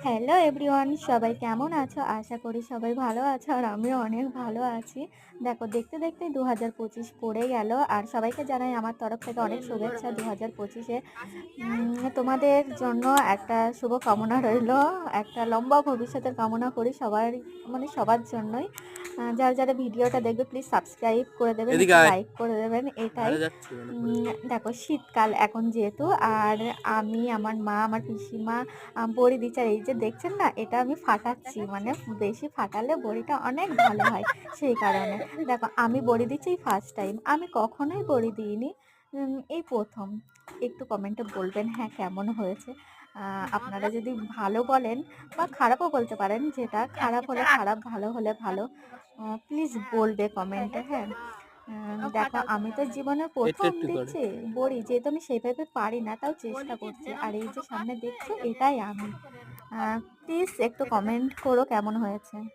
Hello everyone, সবাই কেমন আছো? আশা করি সবাই ভালো আছো আর আমিও অনেক ভালো আছি। দেখো, দেখতে দেখতেই 2025 পড়ে গেল আর সবাইকে জানাই আমার তরফ থেকে অনেক শুভেচ্ছা 2025-এ। তোমাদের জন্য একটা শুভ কামনা রইলো, একটা লম্বা ভবিষ্যতের কামনা করি সবার, মানে সবার জন্যই। যারা যারা ভিডিওটা দেখবে প্লিজ সাবস্ক্রাইব করে দেবেন, এদিকে একটু আয়। লাইক করে দেবেন, এটাই। ধারে যাচ্ছি মানে পড়ে যাবো। দেখো, শীতকাল এখন যেহেতু, আর আমি, আমার মা, আমার পিসিমা বড়ি দিচ্ছে। আর এই যে দেখছেন না, এটা আমি ফাটাচ্ছি, মানে বেশি ফাটালে বড়িটা অনেক ভালো হয়, সেই কারণে। দেখো, আমি বড়ি দিচ্ছি ফার্স্ট টাইম, আমি কখনোই বড়ি দিইনি, এই প্রথম। একটু কমেন্টে বলবেন হ্যাঁ কেমন হয়েছে। আপনারা যদি ভালো বলেন বা খারাপও বলতে পারেন, যেটা খারাপ হলে খারাপ, ভালো হলে ভালো, প্লিজ বলবে কমেন্টে, হ্যাঁ। দেখো, আমি তো জীবনে একটু প্রথম একটু করে। দিচ্ছি বড়ি, যেহেতু আমি সেইভাবে পারি না, তাও চেষ্টা করছি। আর এই যে সামনে দেখছো, এটাই আমি। প্লিজ একটু কমেন্ট করো কেমন হয়েছে।